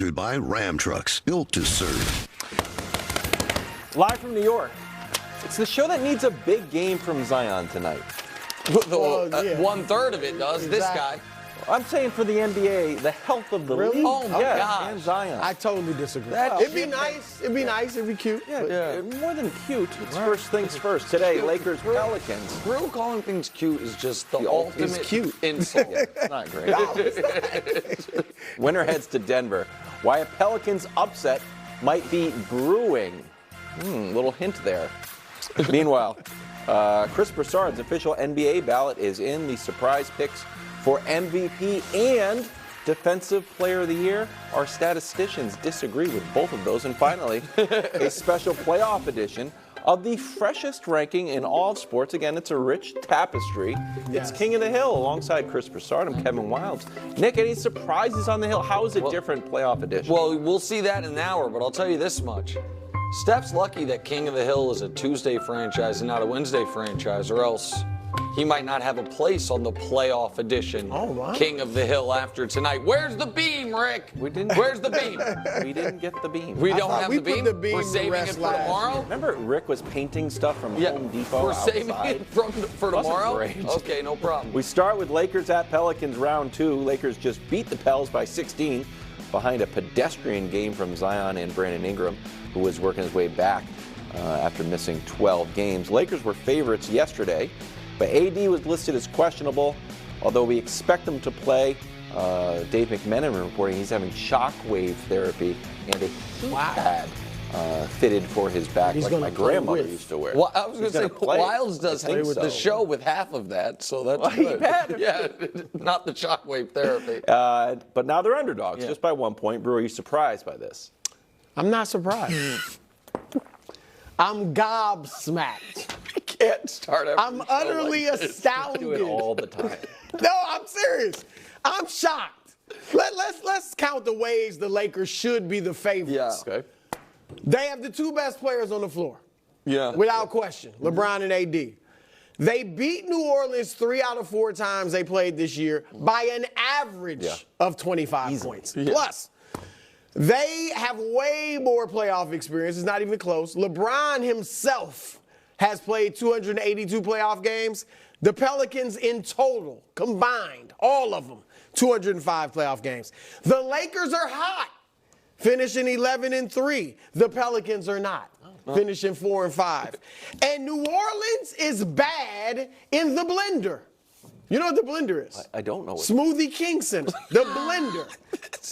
sponsored by Ram Trucks, built to serve. Live from New York, it's the show that needs a big game from Zion tonight. One-third of it does. Exactly. This guy. I'm saying for the NBA, the health of the league. Oh, my God. And Zion. I totally disagree. It'd be nice. It'd be nice. It'd be cute. Yeah. More than cute. It's first things first. Today, Lakers, Pelicans. Drew calling things cute is just the ultimate cute insult. It's not great. No, it's not. Winner heads to Denver. Why a Pelicans upset might be brewing. Little hint there. Meanwhile, Chris Broussard's official NBA ballot is in. The surprise picks for MVP and Defensive Player of the Year. Our statisticians disagree with both of those. And finally, a special playoff edition of the freshest ranking in all sports. Again, it's a rich tapestry. It's King of the Hill alongside Chris Broussard. I'm Kevin Wildes. Nick, any surprises on the Hill? How is it different playoff edition? Well, we'll see that in an hour, but I'll tell you this much. Steph's lucky that King of the Hill is a Tuesday franchise and not a Wednesday franchise, or else he might not have a place on the playoff edition. Oh, wow. King of the Hill after tonight. Where's the beam, Rick? Where's the beam? We didn't get the beam. We don't have the beam? We're to saving rest it for tomorrow? Remember Rick was painting stuff from Home Depot We're outside? saving it for tomorrow? Great. Okay, no problem. We start with Lakers at Pelicans round 2. Lakers just beat the Pels by 16 behind a pedestrian game from Zion and Brandon Ingram, who was working his way back after missing 12 games. Lakers were favorites yesterday, but AD was listed as questionable, although we expect him to play. Dave McMenamin reporting he's having shockwave therapy and a heat pad fitted for his back, like my grandmother used to wear. Well, I was going to say, Wildes does the show with half of that, so that's good. Yeah, not the shockwave therapy. But now they're underdogs, just by 1 point. Brewer, are you surprised by this? I'm not surprised. I'm gobsmacked. I can't start every I'm utterly astounded. Do it all the time. No, I'm serious. I'm shocked. Let's count the ways the Lakers should be the favorites. Okay. They have the two best players on the floor. Yeah. Without question, LeBron and AD. They beat New Orleans 3 out of 4 times they played this year by an average of 25 points. Plus, they have way more playoff experience. It's not even close. LeBron himself has played 282 playoff games. The Pelicans in total, combined, all of them, 205 playoff games. The Lakers are hot, finishing 11-3. The Pelicans are not, finishing 4-5. And New Orleans is bad in the blender. You know what the blender is? I don't know. Smoothie King Center, the blender.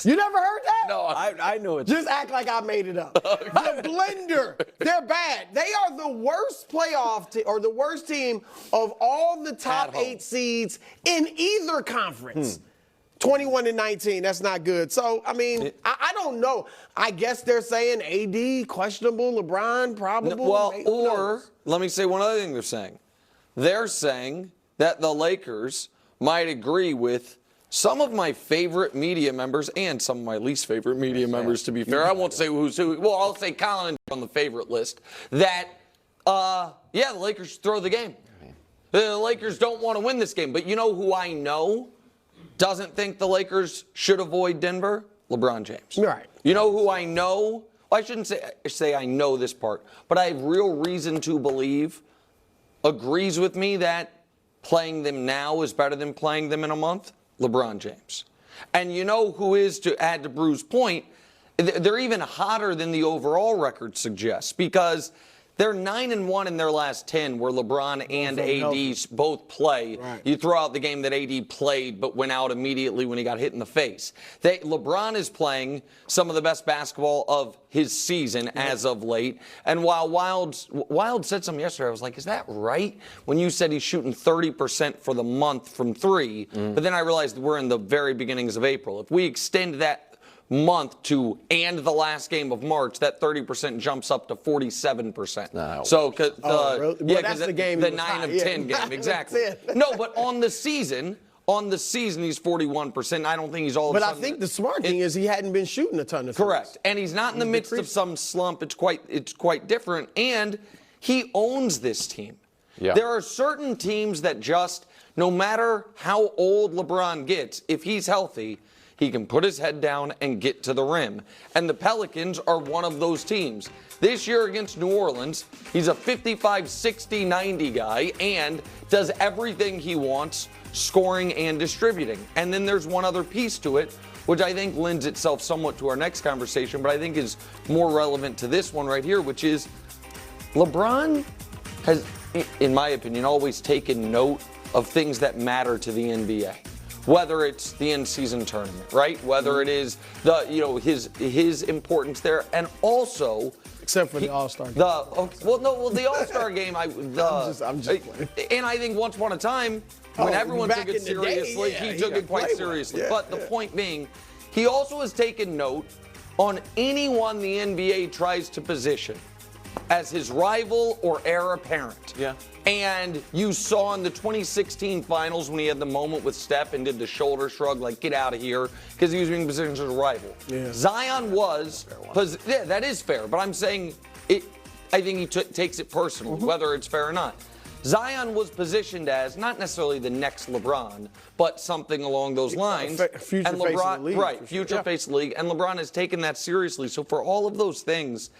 You never heard that? No, I know it. Just act like I made it up. The blender, they're bad. They are the worst or the worst team of all the top 8 seeds in either conference. 21-19, that's not good. So, I mean, I don't know. I guess they're saying AD, questionable, LeBron, probable. Well, or let me say one other thing they're saying. They're saying that the Lakers might agree with some of my favorite media members and some of my least favorite media members, to be fair. I won't say who's who. Well, I'll say Colin on the favorite list. That, the Lakers should throw the game. The Lakers don't want to win this game. But you know who I know doesn't think the Lakers should avoid Denver? LeBron James. Right. You know who I know? Well, I shouldn't say I know this part, but I have real reason to believe agrees with me that playing them now is better than playing them in a month? LeBron James. And you know who is, to add to Brew's point, they're even hotter than the overall record suggests, because they're 9-1 in their last 10 where LeBron and AD both play. Right. You throw out the game that AD played but went out immediately when he got hit in the face. LeBron is playing some of the best basketball of his season as of late. And while Wild said something yesterday, I was like, is that right? When you said he's shooting 30% for the month from 3, but then I realized we're in the very beginnings of April. If we extend that month to and the last game of March, that 30% jumps up to 47%. No. So, really? Well, that's the game. The 9 of 10 game, exactly. No, but on the season, he's 41%. I don't think he's all. But I think the smart thing is he hadn't been shooting a ton of threes. Correct, and he's not in the midst of some slump. It's quite different, and he owns this team. Yeah. There are certain teams that just, no matter how old LeBron gets, if he's healthy, he can put his head down and get to the rim. And the Pelicans are one of those teams. This year against New Orleans, he's a 55, 60, 90 guy and does everything he wants, scoring and distributing. And then there's one other piece to it, which I think lends itself somewhat to our next conversation, but I think is more relevant to this one right here, which is LeBron has, in my opinion, always taken note of things that matter to the NBA. Whether it's the in-season tournament, right? Whether it is the, his importance there, and also, except for the All-Star game. The All-Star game. I'm just playing. And I think once upon a time, when everyone took it seriously, he took it quite seriously. Yeah, but the point being, he also has taken note on anyone the NBA tries to position as his rival or heir apparent. Yeah. And you saw in the 2016 finals when he had the moment with Steph and did the shoulder shrug, like, get out of here, because he was being positioned as a rival. Yeah. Zion was, yeah, that is fair, but I'm saying I think he takes it personally, whether it's fair or not. Zion was positioned as not necessarily the next LeBron, but something along those lines. Future and face of LeBron, the league, right? for sure. Future face of the league, and LeBron has taken that seriously. So for all of those things,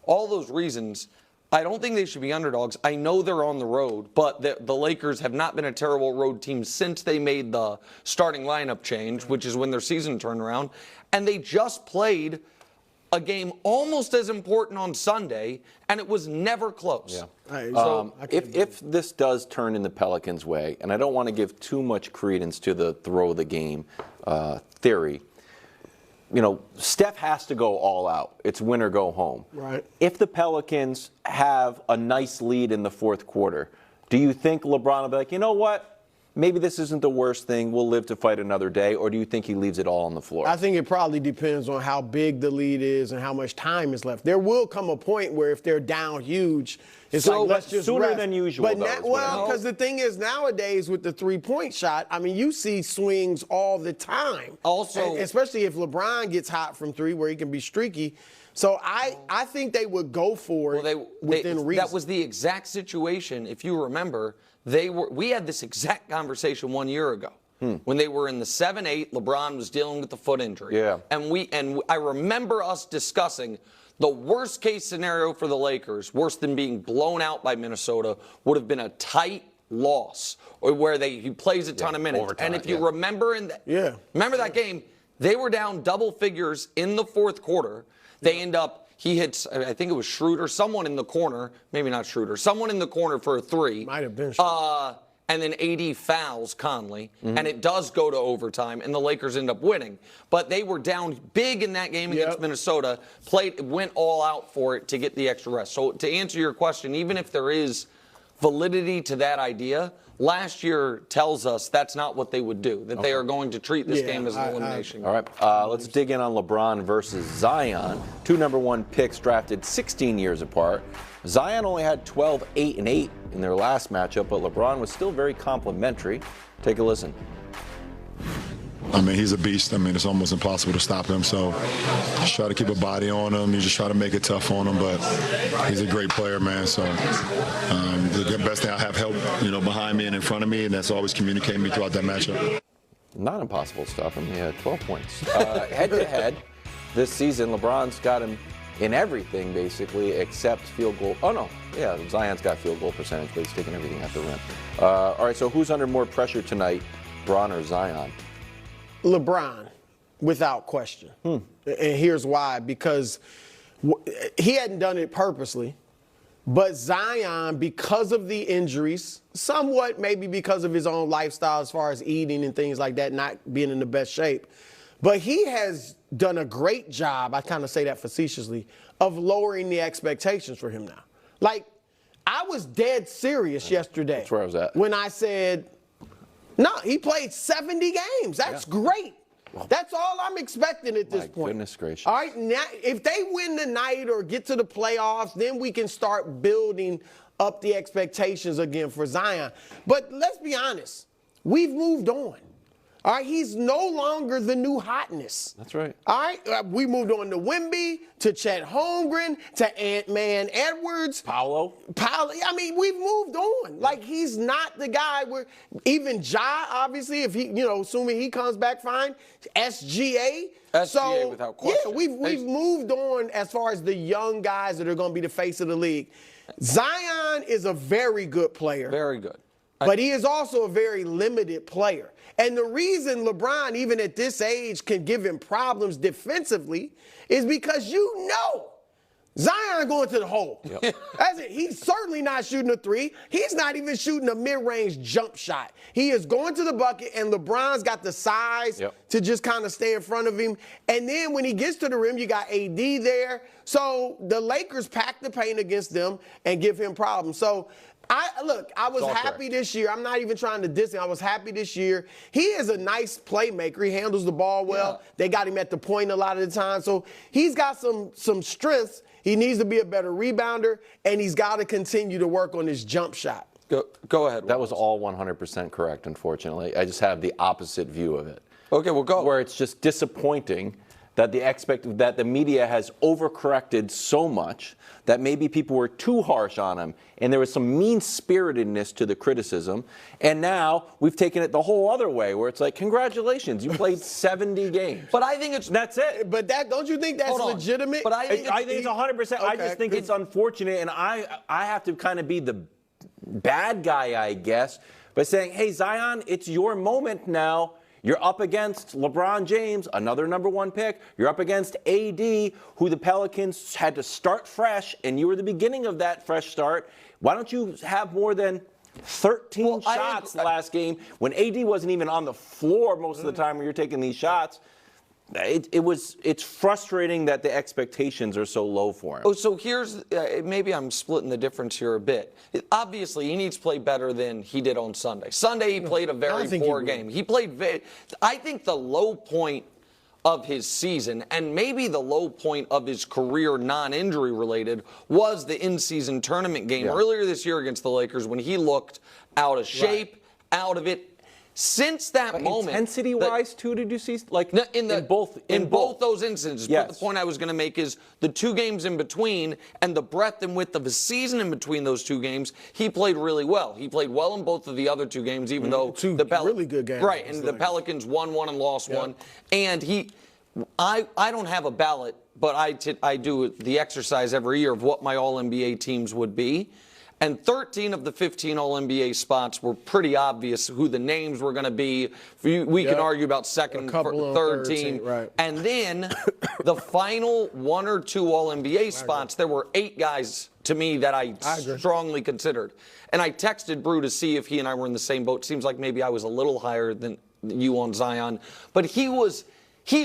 all those reasons, I don't think they should be underdogs. I know they're on the road, but the Lakers have not been a terrible road team since they made the starting lineup change, which is when their season turned around. And they just played a game almost as important on Sunday, and it was never close. Yeah. If this does turn in the Pelicans' way, and I don't want to give too much credence to the throw of the game theory, Steph has to go all out. It's win or go home. Right. If the Pelicans have a nice lead in the fourth quarter, do you think LeBron will be like, you know what? Maybe this isn't the worst thing. We'll live to fight another day. Or do you think he leaves it all on the floor? I think it probably depends on how big the lead is and how much time is left. There will come a point where if they're down huge, it's like, let's just sooner rest. than usual, But though, because the thing is, nowadays with the three-point shot, I mean, you see swings all the time. Also, and especially if LeBron gets hot from three, where he can be streaky. So I think they would go for it within reason. That was the exact situation, if you remember. We had this exact conversation 1 year ago when they were in the 7-8. LeBron was dealing with the foot injury. Yeah. And I remember us discussing the worst case scenario for the Lakers, worse than being blown out by Minnesota, would have been a tight loss, or where he plays a ton of minutes. Overtime, and if you remember remember that game, they were down double figures in the fourth quarter. They end up. He hits, I think it was Schroeder, someone in the corner, maybe not Schroeder, someone in the corner for a three. Might have been Schroeder. And then AD fouls Conley, and it does go to overtime, and the Lakers end up winning. But they were down big in that game against Minnesota, went all out for it to get the extra rest. So to answer your question, even if there is validity to that idea, last year tells us that's not what they would do, that they are going to treat this game as an elimination. All right, let's dig in on LeBron versus Zion. Two number one picks drafted 16 years apart. Zion only had 12, 8, and 8 in their last matchup, but LeBron was still very complimentary. Take a listen. I mean, he's a beast. I mean, it's almost impossible to stop him. So just try to keep a body on him. You just try to make it tough on him. But he's a great player, man. So the best thing I have help, behind me and in front of me, and that's always communicating me throughout that matchup. Not impossible to stop him. He had 12 points. Head-to-head this season, LeBron's got him in everything, basically, except field goal. Oh, no. Yeah, Zion's got field goal percentage, but he's taking everything at the rim. All right, so who's under more pressure tonight, Bron or Zion? LeBron, without question. And here's why. Because he hadn't done it purposely, but Zion, because of the injuries, somewhat maybe because of his own lifestyle as far as eating and things like that, not being in the best shape, but he has done a great job, I kind of say that facetiously, of lowering the expectations for him now. Like, I was dead serious yesterday. That's where I was at. When I said, no, he played 70 games. That's great. That's all I'm expecting at this point. Goodness gracious. All right, now, if they win tonight or get to the playoffs, then we can start building up the expectations again for Zion. But let's be honest, we've moved on. All right, he's no longer the new hotness. That's right. All right, we moved on to Wemby, to Chet Holmgren, to Ant-Man Edwards. Paolo. I mean, we've moved on. Like, he's not the guy where even Ja, obviously, if he, assuming he comes back fine, SGA. SGA without question. Yeah, we've moved on as far as the young guys that are going to be the face of the league. Zion is a very good player. Very good. But he is also a very limited player. And the reason LeBron, even at this age, can give him problems defensively is because Zion going to the hole. Yep. That's it. He's certainly not shooting a three. He's not even shooting a mid-range jump shot. He is going to the bucket, and LeBron's got the size to just kind of stay in front of him. And then when he gets to the rim, you got AD there. So the Lakers pack the paint against them and give him problems. So I was happy this year. I'm not even trying to diss him. I was happy this year. He is a nice playmaker. He handles the ball well. Yeah. They got him at the point a lot of the time. So he's got some strengths. He needs to be a better rebounder, and he's got to continue to work on his jump shot. Go ahead. That was all 100% correct, unfortunately. I just have the opposite view of it. Okay, well, go. Where it's just disappointing that that the media has overcorrected so much that maybe people were too harsh on him, and there was some mean-spiritedness to the criticism. And now we've taken it the whole other way, where it's like, congratulations, you played 70 games. But I think that's it. But don't you think that's legitimate? But I think it's 100%. Okay. I just think it's unfortunate, and I have to kind of be the bad guy, I guess, by saying, hey, Zion, it's your moment now. You're up against LeBron James, another #1 pick. You're up against AD, who the Pelicans had to start fresh, and you were the beginning of that fresh start. Why don't you have more than 13 shots last game when AD wasn't even on the floor most of the time when you're taking these shots? It's frustrating that the expectations are so low for him. Oh, so here's maybe I'm splitting the difference here a bit. Obviously, he needs to play better than he did on Sunday. Sunday, he played a very poor game. He played. I think the low point of his season, and maybe the low point of his career, non-injury related, was the in-season tournament game earlier this year against the Lakers when he looked out of shape, out of it. Since that moment, intensity-wise, too, did you see in both those instances? Yes. But the point I was going to make is the 2 games in between and the breadth and width of his season in between those 2 games, he played really well. He played well in both of the other 2 games, even though the really good games, right? And the Pelicans won 1 and lost 1. And I don't have a ballot, but I do the exercise every year of what my All-NBA teams would be. And 13 of the 15 All-NBA spots were pretty obvious who the names were going to be. We can argue about second, third team. Right. And then the final 1 or 2 All-NBA spots, there were 8 guys to me that I strongly considered. And I texted Brew to see if he and I were in the same boat. Seems like maybe I was a little higher than you on Zion. But he's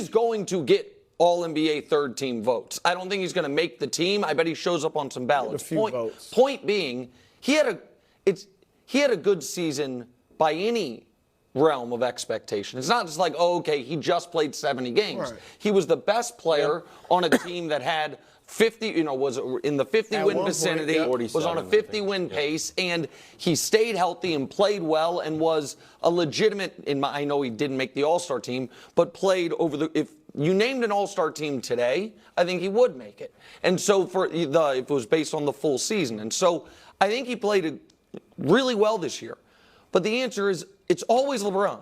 going to get All-NBA third-team votes. I don't think he's going to make the team. I bet he shows up on some ballots. Point being, he had a good season by any realm of expectation. It's not just like, oh, okay, he just played 70 games. Right. He was the best player on a team that had 50, was in the 50-win vicinity, was on a 50-win pace, and he stayed healthy and played well and was a legitimate, I know he didn't make the All-Star team, but played if you named an All-Star team today, I think he would make it. And so if it was based on the full season. And so I think he played really well this year. But the answer is it's always LeBron.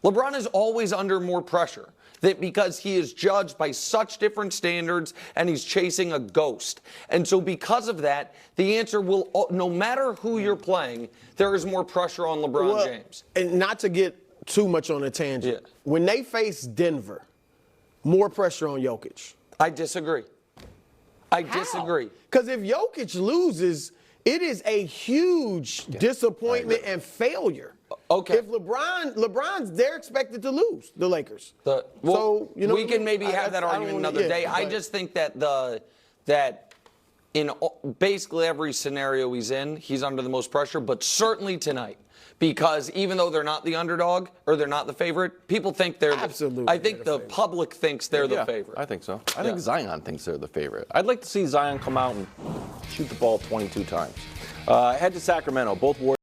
LeBron is always under more pressure because he is judged by such different standards and he's chasing a ghost. And so because of that, the answer will, no matter who you're playing, there is more pressure on LeBron James. And not to get too much on a tangent, when they face Denver, more pressure on Jokic. I disagree. I disagree. Because if Jokic loses, it is a huge disappointment and failure. Okay. If they're expected to lose, the Lakers. We can maybe have that argument another day. I just think that that in basically every scenario he's in, he's under the most pressure, but certainly tonight. Because even though they're not the underdog or they're not the favorite, people think they're I think the public thinks they're the favorite. I think so. I think Zion thinks they're the favorite. I'd like to see Zion come out and shoot the ball 22 times. Head to Sacramento. Both Warriors